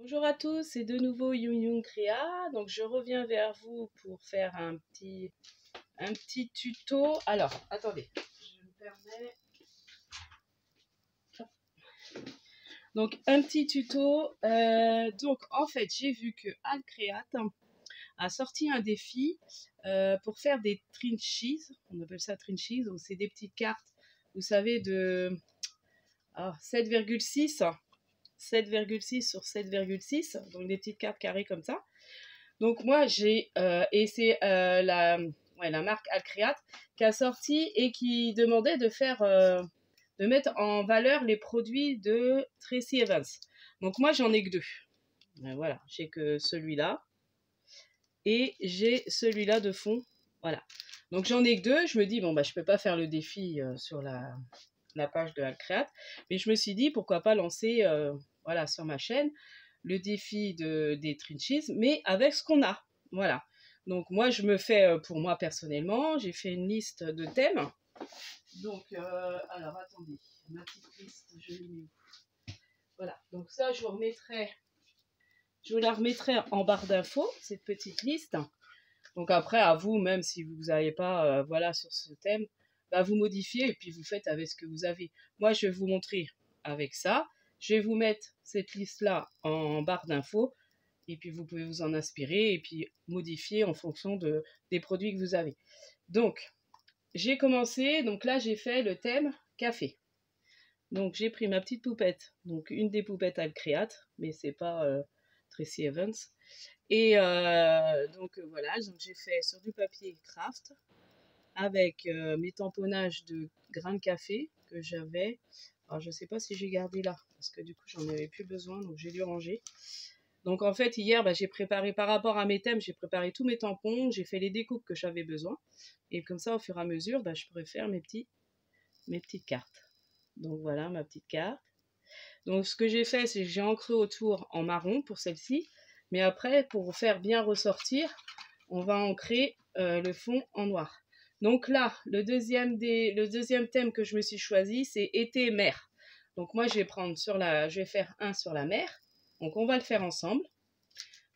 Bonjour à tous, c'est de nouveau Young Young Créa. Donc je reviens vers vous pour faire un petit tuto. Alors, attendez, je me permets. Donc un petit tuto. Donc en fait, j'ai vu que Alcreate a sorti un défi pour faire des trinchies. On appelle ça trinchies. Donc c'est des petites cartes, vous savez, de 7,6 sur 7,6, donc des petites cartes carrées comme ça. Donc moi j'ai et c'est la marque Alcreate qui a sorti et qui demandait de mettre en valeur les produits de Tracy Evans. Donc moi j'en ai que deux. Voilà, j'ai que celui-là et j'ai celui-là de fond. Voilà. Donc j'en ai que deux. Je me dis bon bah je peux pas faire le défi sur la page de Alcreate, mais je me suis dit pourquoi pas lancer voilà sur ma chaîne le défi des trinchies, mais avec ce qu'on a. Voilà. Donc moi, je me fais, pour moi personnellement, j'ai fait une liste de thèmes. Donc, alors attendez, ma petite liste, je l'ai mis où? Voilà. Donc ça, je la remettrai en barre d'infos, cette petite liste. Donc après, à vous, même si vous n'avez pas, voilà, sur ce thème, bah, vous modifiez et puis vous faites avec ce que vous avez. Moi, je vais vous montrer avec ça. Je vais vous mettre cette liste-là en barre d'infos et puis vous pouvez vous en inspirer et puis modifier en fonction des produits que vous avez. Donc, j'ai commencé, donc là, j'ai fait le thème café. Donc, j'ai pris ma petite poupette, donc une des poupettes Alcreate, mais c'est pas Tracy Evans. Et donc voilà, donc j'ai fait sur du papier craft avec mes tamponnages de grains de café que j'avais. Alors je sais pas si j'ai gardé là, parce que du coup j'en avais plus besoin, donc j'ai dû ranger. Donc en fait hier, j'ai préparé par rapport à mes thèmes, j'ai préparé tous mes tampons, j'ai fait les découpes que j'avais besoin. Et comme ça au fur et à mesure, je pourrais faire mes petites cartes. Donc voilà ma petite carte. Donc ce que j'ai fait, c'est que j'ai ancré autour en marron pour celle-ci. Mais après, pour faire bien ressortir, on va ancrer le fond en noir. Donc là, le deuxième thème que je me suis choisi, c'est été-mer. Donc moi, je vais faire un sur la mer. Donc on va le faire ensemble.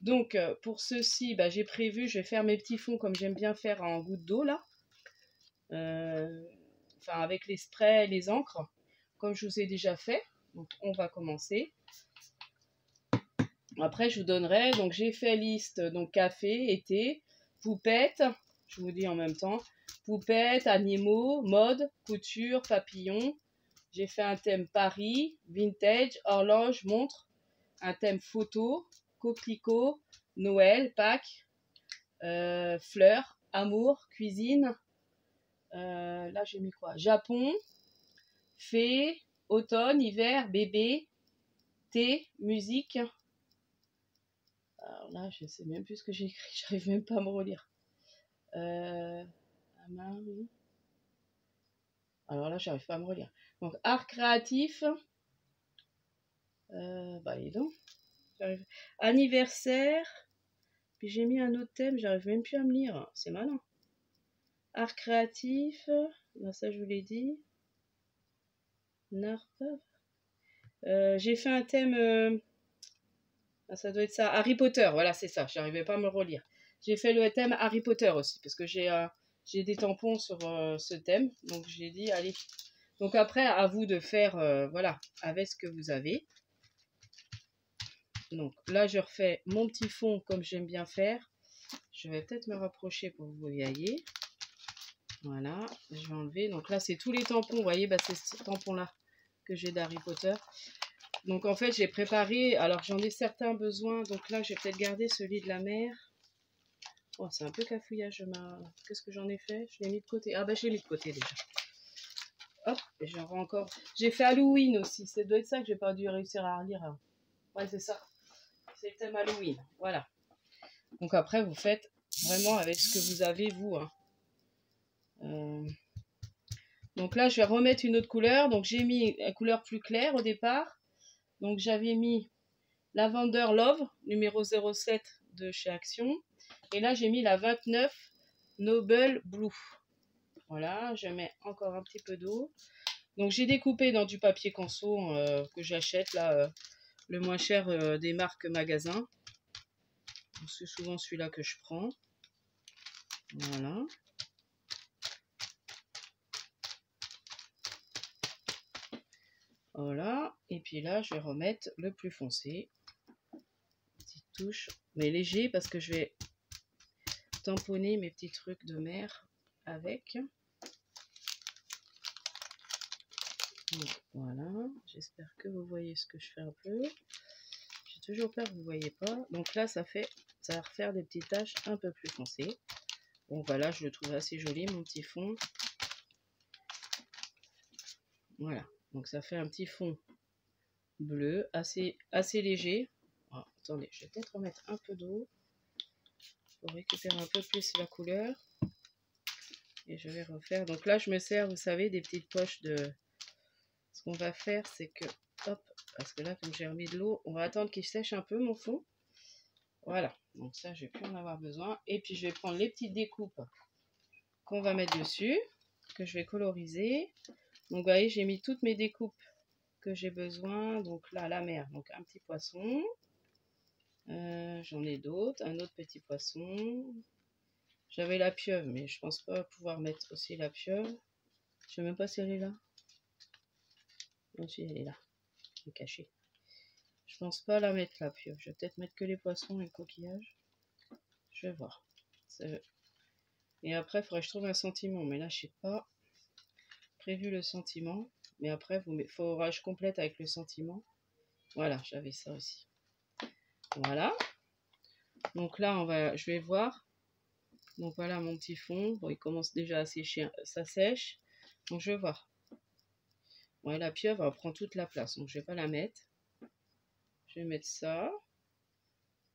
Donc pour ceci, j'ai prévu, je vais faire mes petits fonds comme j'aime bien faire en gouttes d'eau là. Enfin avec les sprays, les encres, comme je vous ai déjà fait. Donc on va commencer. Après je vous donnerai, donc j'ai fait liste, donc café, été, poupette, je vous dis en même temps, poupette, animaux, mode, couture, papillon. J'ai fait un thème Paris, vintage, horloge, montre, un thème photo, coquelicot, Noël, Pâques, fleurs, amour, cuisine. Là j'ai mis quoi? Japon, fée, automne, hiver, bébé, thé, musique. Alors là, je ne sais même plus ce que j'ai écrit, j'arrive même pas à me relire. Oui. Alors là, j'arrive pas à me relire. Donc, art créatif. Et donc, anniversaire. Puis j'ai mis un autre thème, j'arrive même plus à me lire. C'est malin. Art créatif. Là, ça, je vous l'ai dit. J'ai fait un thème. Ça doit être ça. Harry Potter, voilà, c'est ça. J'arrivais pas à me relire. J'ai fait le thème Harry Potter aussi, parce que j'ai des tampons sur ce thème. Donc j'ai dit, allez. Donc après, à vous de faire, voilà, avec ce que vous avez. Donc là, je refais mon petit fond comme j'aime bien faire. Je vais peut-être me rapprocher pour que vous voyez. Voilà, je vais enlever. Donc là, c'est tous les tampons. Vous voyez, c'est ce tampon-là que j'ai d'Harry Potter. Donc en fait, j'ai préparé. Alors j'en ai certains besoins. Donc là, je vais peut-être garder celui de la mer. Oh, c'est un peu cafouillage. Qu'est-ce que j'en ai fait? Je l'ai mis de côté. Ah je l'ai mis de côté déjà. Hop, et j'en vois encore. J'ai fait Halloween aussi. Ça doit être ça que j'ai pas dû réussir à relire. Ouais, c'est ça. C'est le thème Halloween. Voilà. Donc après, vous faites vraiment avec ce que vous avez, vous. Donc là, je vais remettre une autre couleur. Donc j'ai mis la couleur plus claire au départ. Donc j'avais mis Lavender Love, numéro 07 de chez Action. Et là, j'ai mis la 29 Noble Blue. Voilà, je mets encore un petit peu d'eau. Donc j'ai découpé dans du papier canson que j'achète là le moins cher des marques magasins. C'est souvent celui-là que je prends. Voilà. Voilà. Et puis là, je vais remettre le plus foncé. Petite touche, mais léger parce que je vais tamponner mes petits trucs de mer avec. Donc, voilà. J'espère que vous voyez ce que je fais un peu. J'ai toujours peur que vous ne voyez pas. Donc là, ça va refaire des petites taches un peu plus foncées. Bon, voilà, je le trouve assez joli, mon petit fond. Voilà. Donc ça fait un petit fond bleu, assez léger. Oh, attendez, je vais peut-être remettre un peu d'eau pour récupérer un peu plus la couleur. Et je vais refaire. Donc là, je me sers, vous savez, des petites poches de... Ce qu'on va faire, c'est que... Hop, parce que là, comme j'ai remis de l'eau, on va attendre qu'il sèche un peu, mon fond. Voilà. Donc ça, je vais plus en avoir besoin. Et puis, je vais prendre les petites découpes qu'on va mettre dessus, que je vais coloriser. Donc, vous voyez, j'ai mis toutes mes découpes que j'ai besoin. Donc là, la mer, donc un petit poisson. J'en ai d'autres. Un autre petit poisson. J'avais la pieuvre, mais je pense pas pouvoir mettre aussi la pieuvre. Je sais même pas si elle est là. Non, si elle est là. Elle est cachée. Je pense pas la mettre la pieuvre. Je vais peut-être mettre que les poissons et le coquillage. Je vais voir. Et après, il faudrait que je trouve un sentiment. Mais là, je sais pas. Prévu le sentiment. Mais après, il faudra que je complète avec le sentiment. Voilà, j'avais ça aussi. Voilà. Donc là, je vais voir. Donc voilà mon petit fond. Bon, il commence déjà à sécher. Ça sèche. Donc je vais voir. Ouais, la pieuvre, elle prend toute la place. Donc je vais pas la mettre. Je vais mettre ça.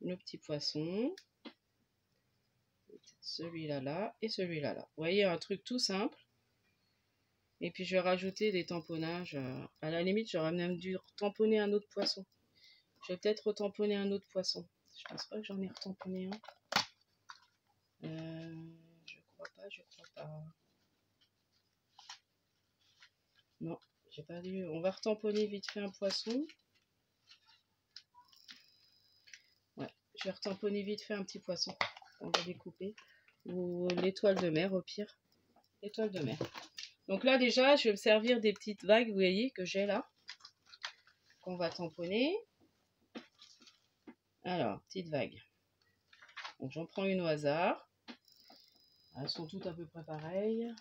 Le petit poisson. Celui-là là. Et celui-là là. Vous voyez, un truc tout simple. Et puis je vais rajouter des tamponnages. À la limite, j'aurais même dû tamponner un autre poisson. Je vais peut-être retamponner un autre poisson. Je pense pas que j'en ai retamponné un. Je crois pas. Non, j'ai pas dû. On va retamponner vite fait un poisson. Ouais, je vais retamponner vite fait un petit poisson. On va découper. Ou l'étoile de mer au pire. L'étoile de mer. Donc là déjà, je vais me servir des petites vagues, vous voyez, que j'ai là. Qu'on va tamponner. Alors, petite vague. Donc j'en prends une au hasard. Elles sont toutes à peu près pareilles.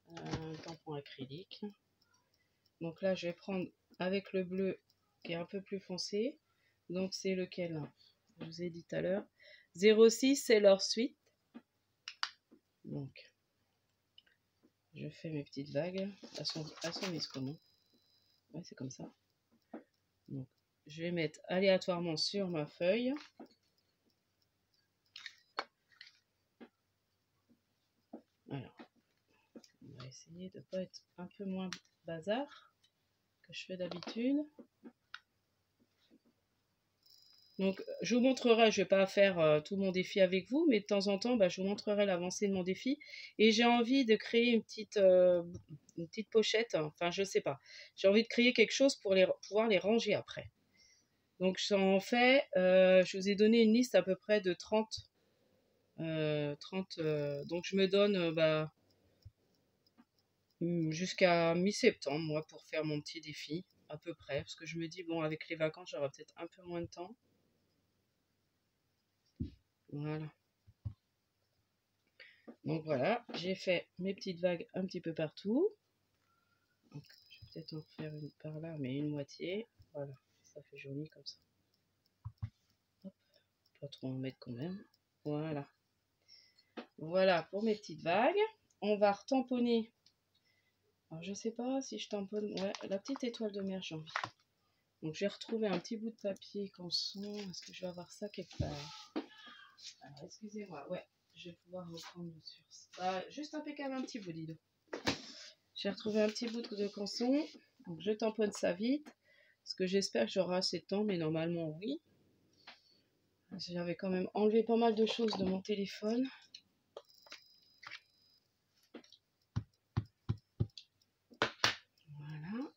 Un tampon acrylique. Donc là, je vais prendre avec le bleu qui est un peu plus foncé. Donc c'est lequel? Je vous ai dit tout à l'heure. 06, c'est leur suite. Donc, je fais mes petites vagues. Elles sont mises comment? Ouais, c'est comme ça. Donc, je vais mettre aléatoirement sur ma feuille. Alors, on va essayer de ne pas être un peu moins bazar que je fais d'habitude. Donc, je vous montrerai, je ne vais pas faire tout mon défi avec vous, mais de temps en temps, je vous montrerai l'avancée de mon défi. Et j'ai envie de créer une petite pochette, enfin, je ne sais pas. J'ai envie de créer quelque chose pour pouvoir les ranger après. Donc, j'en fais, je vous ai donné une liste à peu près de 30. Donc, je me donne jusqu'à mi-septembre, moi, pour faire mon petit défi, à peu près. Parce que je me dis, bon, avec les vacances, j'aurai peut-être un peu moins de temps. Voilà. Donc voilà, j'ai fait mes petites vagues un petit peu partout. Donc, je vais peut-être en faire une par là, mais une moitié. Voilà, ça fait joli comme ça. Hop, pas trop en mettre quand même. Voilà. Voilà pour mes petites vagues. On va retamponner. Alors je sais pas si je tamponne. Ouais, la petite étoile de mer, j'ai envie. Donc j'ai retrouvé un petit bout de papier canson. Est-ce que je vais avoir ça quelque part? Alors excusez-moi, ouais, je vais pouvoir reprendre sur ça. Juste impeccable, un petit bout, dis donc. J'ai retrouvé un petit bout de canson. Donc je tamponne ça vite. Parce que j'espère que j'aurai assez de temps, mais normalement oui. J'avais quand même enlevé pas mal de choses de mon téléphone. Voilà.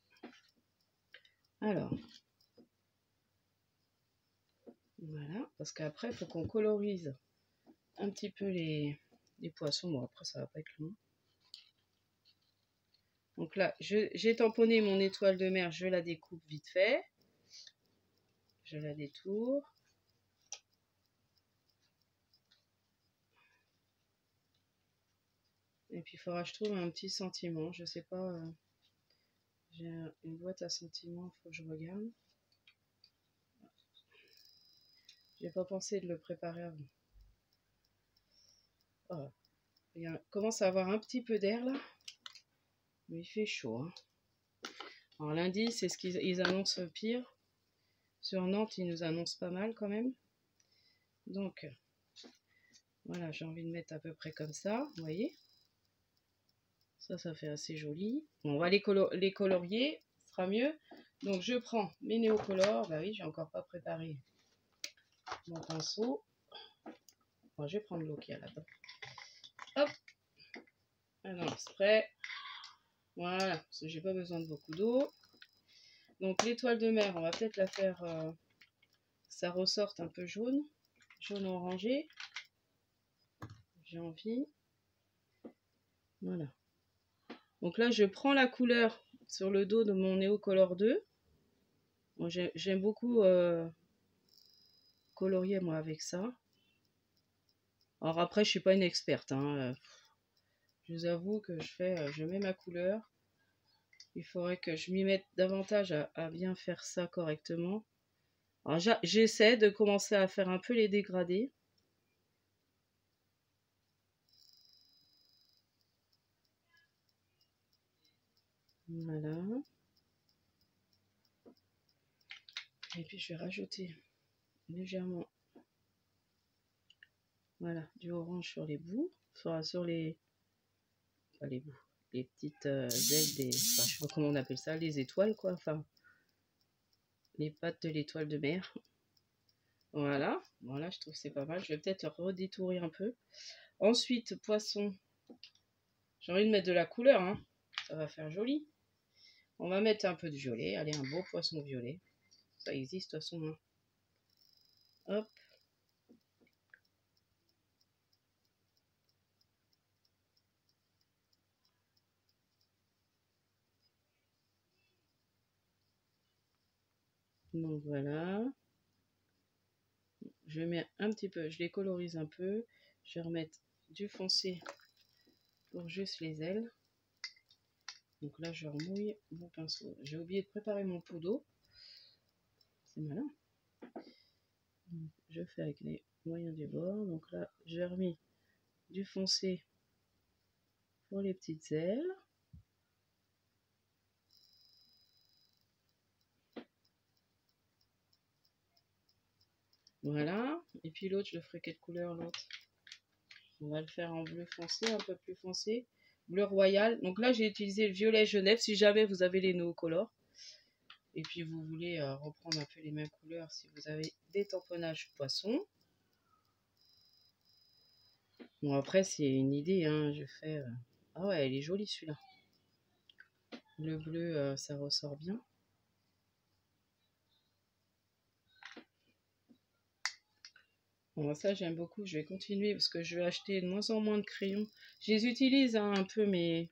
Alors, Voilà, parce qu'après, il faut qu'on colorise un petit peu les poissons. Bon, après, ça va pas être long. Donc là, j'ai tamponné mon étoile de mer, je la découpe vite fait. Je la détourne. Et puis, il faudra que je trouve un petit sentiment. Je sais pas, j'ai une boîte à sentiments, il faut que je regarde. J'ai pas pensé de le préparer avant. Voilà. Il commence à avoir un petit peu d'air là. Mais il fait chaud. Hein. Alors lundi, c'est ce qu'ils annoncent pire. Sur Nantes, ils nous annoncent pas mal quand même. Donc, voilà, j'ai envie de mettre à peu près comme ça. Vous voyez? Ça fait assez joli. Bon, on va les colorier. Ce sera mieux. Donc, je prends mes néocolores. Bah oui, j'ai encore pas préparé mon pinceau. Bon, je vais prendre l'eau qu'il y a là-bas. Hop. Alors, spray. Voilà, parce que j'ai pas besoin de beaucoup d'eau. Donc l'étoile de mer, on va peut-être la faire, ça ressorte un peu jaune, jaune orangé. J'ai envie. Voilà. Donc là, je prends la couleur sur le dos de mon Neocolor 2. Bon, j'aime beaucoup colorier moi avec ça. Alors après, je suis pas une experte. Hein. Je vous avoue que je mets ma couleur. Il faudrait que je m'y mette davantage à bien faire ça correctement. Alors j'essaie de commencer à faire un peu les dégradés. Voilà. Et puis je vais rajouter légèrement, voilà, du orange sur les bouts, sur les, pas les bouts, les petites ailes des, enfin, je sais pas comment on appelle ça, les étoiles quoi, enfin, les pattes de l'étoile de mer. Voilà, voilà, je trouve que c'est pas mal. Je vais peut-être le redétourer un peu. Ensuite, poisson. J'ai envie de mettre de la couleur, hein. Ça va faire joli. On va mettre un peu de violet. Allez, un beau poisson violet. Ça existe de toute façon. Hein. Hop. Donc voilà. Je mets un petit peu, je les colorise un peu. Je vais remettre du foncé pour juste les ailes. Donc là, je remouille mon pinceau. J'ai oublié de préparer mon pot d'eau. C'est malin. Je fais avec les moyens du bord. Donc là, j'ai remis du foncé pour les petites ailes. Voilà. Et puis l'autre, je le ferai quelle couleur l'autre? On va le faire en bleu foncé, un peu plus foncé. Bleu royal. Donc là, j'ai utilisé le violet Genève. Si jamais vous avez les Neocolor. Et puis vous voulez reprendre un peu les mêmes couleurs si vous avez des tamponnages poissons. Bon après c'est une idée, hein, je fais... Ah ouais, elle est jolie celui-là. Le bleu, ça ressort bien. Bon ça j'aime beaucoup, je vais continuer parce que je vais acheter de moins en moins de crayons. Je les utilise hein, un peu mais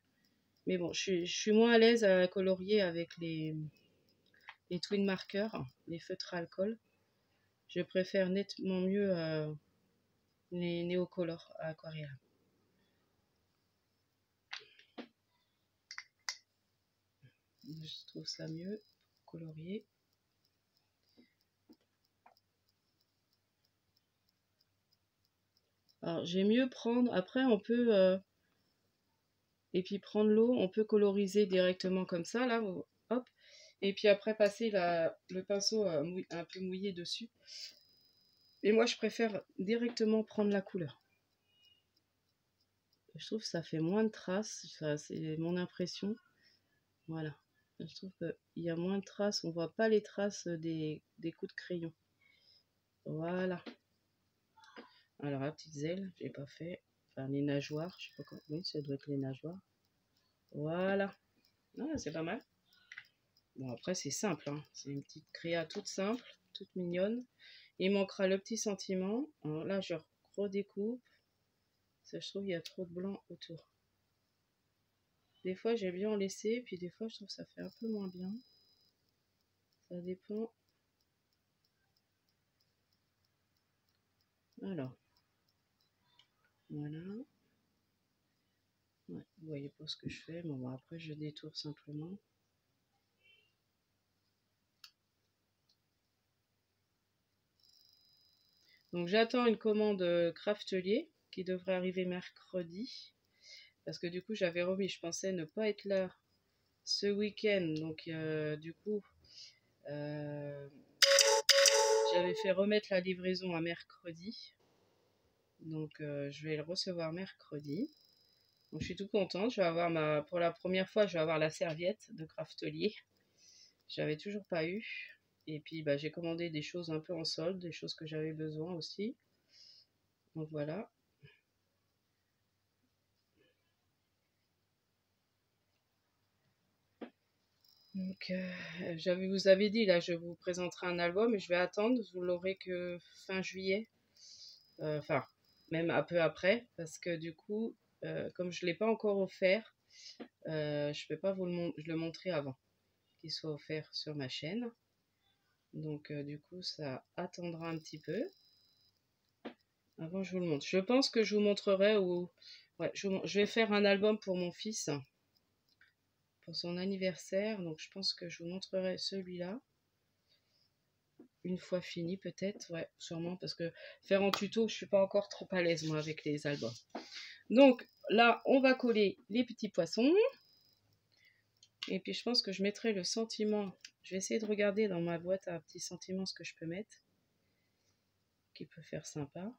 bon, je suis moins à l'aise à colorier avec les twin markers, les feutres à alcool. Je préfère nettement mieux les néocolores à aquarelle. Je trouve ça mieux pour colorier. Alors j'ai mieux prendre, après on peut, et puis prendre l'eau, on peut coloriser directement comme ça, là, hop, et puis après passer le pinceau un peu mouillé dessus. Et moi je préfère directement prendre la couleur. Je trouve que ça fait moins de traces, c'est mon impression. Voilà, je trouve qu'il y a moins de traces, on voit pas les traces des coups de crayon. Voilà. Alors la petite aile, j'ai pas fait, enfin les nageoires, je sais pas comment, oui ça doit être les nageoires. Voilà, ah, c'est pas mal. Bon après c'est simple, hein. C'est une petite créa toute simple, toute mignonne. Il manquera le petit sentiment. Alors là, je redécoupe. Ça, je trouve qu'il y a trop de blanc autour. Des fois, j'aime bien en laisser, puis des fois, je trouve que ça fait un peu moins bien. Ça dépend. Alors, voilà. Ouais, vous voyez pas ce que je fais. Bon, après, je détourne simplement. Donc, j'attends une commande Craftelier qui devrait arriver mercredi. Parce que du coup, j'avais remis, je pensais ne pas être là ce week-end. Donc, du coup, j'avais fait remettre la livraison à mercredi. Donc, je vais le recevoir mercredi. Donc, je suis tout contente. Je vais avoir pour la première fois, je vais avoir la serviette de Craftelier. J'avais toujours pas eu. Et puis, bah, j'ai commandé des choses un peu en solde, des choses que j'avais besoin aussi. Donc, voilà. Donc, vous avais dit, là, je vous présenterai un album, mais je vais attendre. Vous l'aurez que fin juillet. Enfin, même un peu après, parce que du coup, comme je ne l'ai pas encore offert, je ne peux pas le montrer avant qu'il soit offert sur ma chaîne. Donc, du coup, ça attendra un petit peu. Avant, je vous le montre. Je pense que je vous montrerai où... Ouais, je vais faire un album pour mon fils, pour son anniversaire. Donc, je pense que je vous montrerai celui-là. Une fois fini, peut-être. Ouais, sûrement, parce que faire en tuto, je suis pas encore trop à l'aise, moi, avec les albums. Donc, là, on va coller les petits poissons. Et puis, je pense que je mettrai le sentiment. Je vais essayer de regarder dans ma boîte à petits sentiments ce que je peux mettre. Qui peut faire sympa.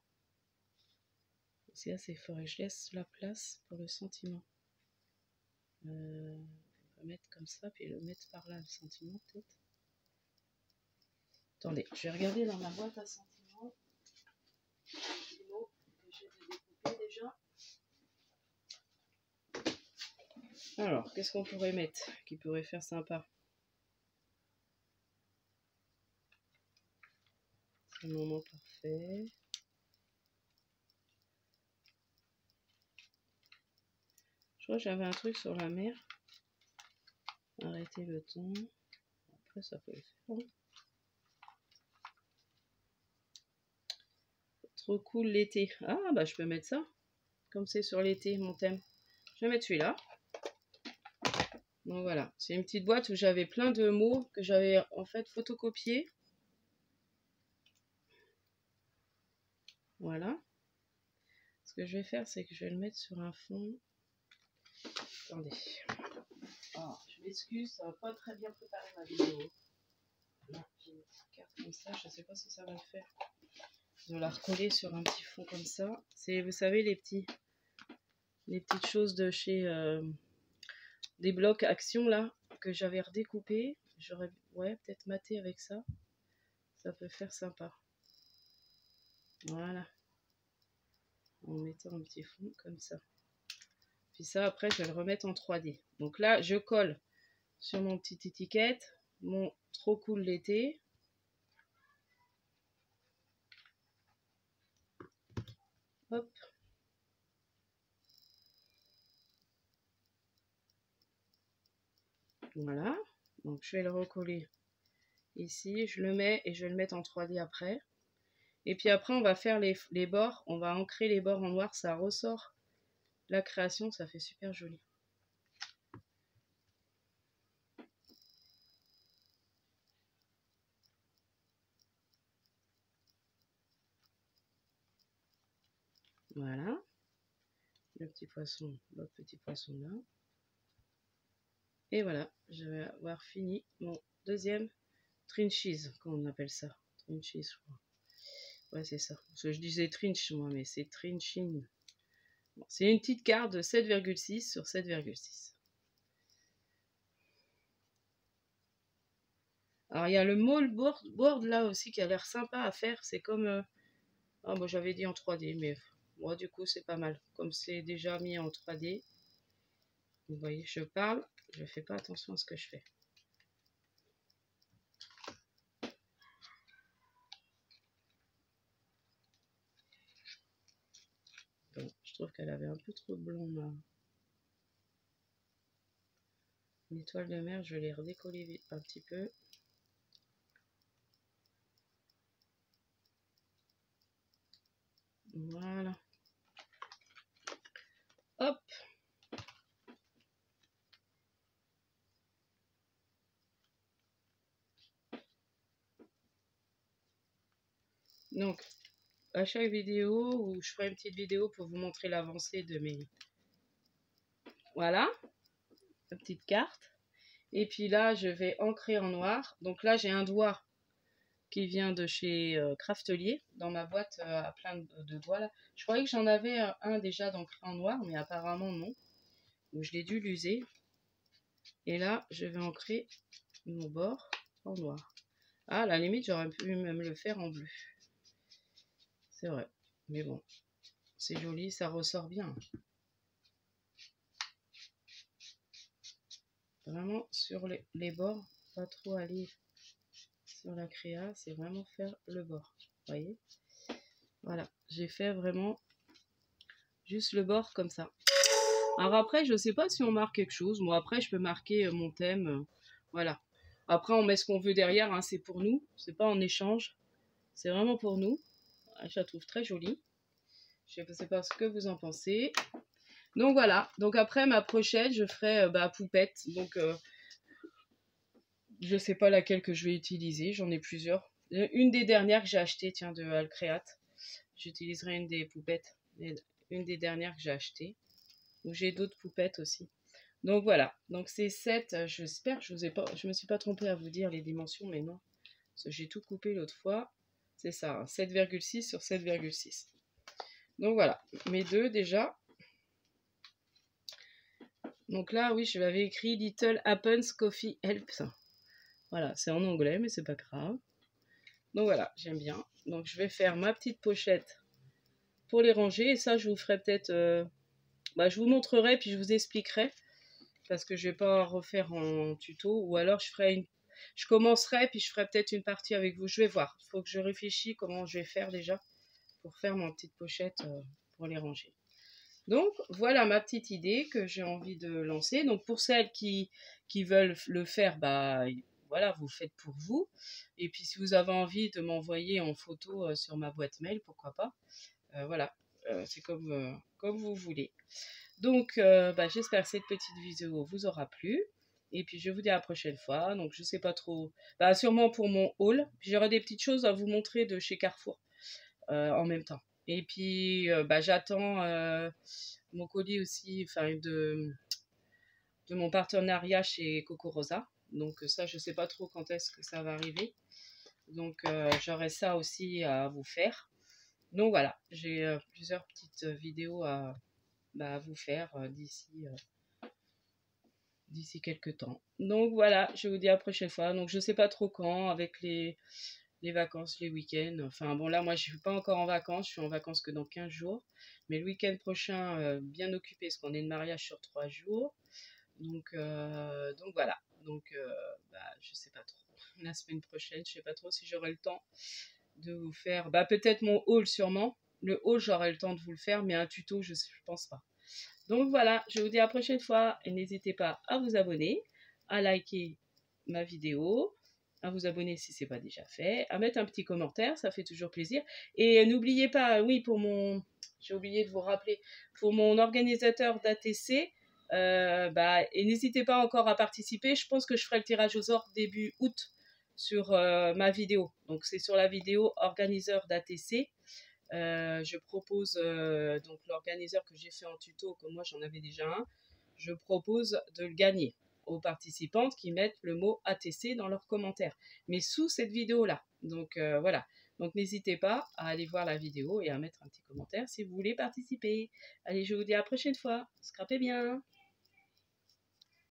C'est assez fort et je laisse la place pour le sentiment. On va mettre comme ça, puis le mettre par là, le sentiment peut-être. Attendez, je vais regarder dans ma boîte à sentiments. Les mots que j'ai découpés déjà. Alors, qu'est-ce qu'on pourrait mettre qui pourrait faire sympa? C'est le moment parfait. Je crois que j'avais un truc sur la mer. Arrêtez le temps. Après, ça peut le faire. Trop cool l'été. Ah, bah je peux mettre ça. Comme c'est sur l'été, mon thème. Je vais mettre celui-là. Donc voilà, c'est une petite boîte où j'avais plein de mots que j'avais en fait photocopiés. Voilà. Ce que je vais faire, c'est que je vais le mettre sur un fond. Attendez. Oh, je m'excuse, ça va pas très bien préparer ma vidéo. Là, j'ai une petite carte comme ça, je sais pas si ça va le faire. Je vais la recoller sur un petit fond comme ça. C'est, vous savez, les petites choses de chez des blocs Action là que j'avais redécoupé. J'aurais, ouais, peut-être maté avec ça. Ça peut faire sympa. Voilà. En mettant un petit fond comme ça. Puis ça, après, je vais le remettre en 3D. Donc là, je colle sur mon petite étiquette mon trop cool l'été. Hop. Voilà. Donc je vais le recoller ici. Je le mets et je vais le mettre en 3D après. Et puis après, on va faire les bords. On va ancrer les bords en noir. Ça ressort la création. Ça fait super joli. Voilà. Le petit poisson, l'autre petit poisson là. Et voilà, je vais avoir fini mon deuxième trinchies, comme on appelle ça. Trinchies, je crois. Ouais, c'est ça. Parce que je disais trinch, moi, mais c'est trinchin. Bon, c'est une petite carte de 7,6 sur 7,6. Alors, il y a le mall board là aussi qui a l'air sympa à faire. C'est comme... Ah, moi, j'avais dit en 3D, mais moi, du coup, c'est pas mal. Comme c'est déjà mis en 3D. Vous voyez, je parle, je fais pas attention à ce que je fais. trouve qu'elle avait un peu trop de blanc là. L'étoile de mer, je vais les redécoller un petit peu. Voilà. Hop. Donc, à chaque vidéo, où je ferai une petite vidéo pour vous montrer l'avancée de mes... Voilà, la petite carte. Et puis là, je vais ancrer en noir. Donc là, j'ai un doigt qui vient de chez Craftelier, dans ma boîte à plein de doigts là. Je croyais que j'en avais un déjà d'ancré en noir, mais apparemment non. Donc je l'ai dû l'user. Et là, je vais ancrer mon bord en noir. Ah, à la limite, j'aurais pu même le faire en bleu. C'est vrai. Mais bon, c'est joli, ça ressort bien. Vraiment sur les bords, pas trop aller sur la créa, c'est vraiment faire le bord. Vous voyez? Voilà, j'ai fait vraiment juste le bord comme ça. Alors après, je sais pas si on marque quelque chose. Moi, après, je peux marquer mon thème. Voilà. Après, on met ce qu'on veut derrière. Hein, c'est pour nous. C'est pas en échange. C'est vraiment pour nous. Je la trouve très jolie. Je ne sais pas ce que vous en pensez. Donc voilà. Donc après, ma prochaine, je ferai poupette. Donc, je sais pas laquelle que je vais utiliser. J'en ai plusieurs. Une des dernières que j'ai achetées, tiens, de Alcreate. J'utiliserai une des poupettes. Une des dernières que j'ai achetées. J'ai d'autres poupettes aussi. Donc voilà, donc c'est 7, j'espère que je me suis pas trompée à vous dire les dimensions, mais non, parce que j'ai tout coupé l'autre fois, c'est ça, 7,6 sur 7,6. Donc voilà, mes deux déjà. Donc là, oui, je l'avais écrit Little Happens Coffee Helps. Voilà, c'est en anglais, mais c'est pas grave. Donc voilà, j'aime bien. Donc je vais faire ma petite pochette pour les ranger, et ça, je vous ferai peut-être... je vous montrerai, puis je vous expliquerai. Parce que je vais pas refaire en tuto, ou alors je commencerai puis je ferai peut-être une partie avec vous. Je vais voir. Il faut que je réfléchisse comment je vais faire déjà pour faire ma petite pochette pour les ranger. Donc voilà ma petite idée que j'ai envie de lancer. Donc pour celles qui veulent le faire, voilà, vous le faites pour vous. Et puis si vous avez envie de m'envoyer en photo sur ma boîte mail, pourquoi pas. Voilà, c'est comme vous voulez. Donc, j'espère que cette petite vidéo vous aura plu. Et puis, je vous dis à la prochaine fois. Donc, je sais pas trop. Sûrement pour mon haul. Puis, j'aurai des petites choses à vous montrer de chez Carrefour en même temps. Et puis, j'attends mon colis aussi, enfin, de mon partenariat chez Coco Rosa. Donc, ça, je sais pas trop quand est-ce que ça va arriver. Donc, j'aurai ça aussi à vous faire. Donc, voilà. J'ai plusieurs petites vidéos à vous faire d'ici quelques temps. Donc voilà, je vous dis à la prochaine fois. Donc je sais pas trop quand, avec les vacances, les week-ends. Enfin bon, là moi je suis pas encore en vacances, je suis en vacances que dans 15 jours. Mais le week-end prochain, bien occupé, parce qu'on est de mariage sur 3 jours. Donc voilà. Donc je sais pas trop. La semaine prochaine, je sais pas trop si j'aurai le temps de vous faire. Peut-être mon haul sûrement. Le haul, j'aurai le temps de vous le faire, mais un tuto, je pense pas. Donc voilà, je vous dis à la prochaine fois et n'hésitez pas à vous abonner, à liker ma vidéo, à vous abonner si ce n'est pas déjà fait, à mettre un petit commentaire, ça fait toujours plaisir. Et n'oubliez pas, oui, j'ai oublié de vous rappeler, pour mon organisateur d'ATC, et n'hésitez pas encore à participer, je pense que je ferai le tirage aux ordres début août sur ma vidéo. Donc c'est sur la vidéo organiseur d'ATC. Je propose, donc l'organiseur que j'ai fait en tuto, comme moi j'en avais déjà un, je propose de le gagner aux participantes qui mettent le mot ATC dans leurs commentaires, mais sous cette vidéo-là. Donc voilà, donc n'hésitez pas à aller voir la vidéo et à mettre un petit commentaire si vous voulez participer. Allez, je vous dis à la prochaine fois, scrapez bien.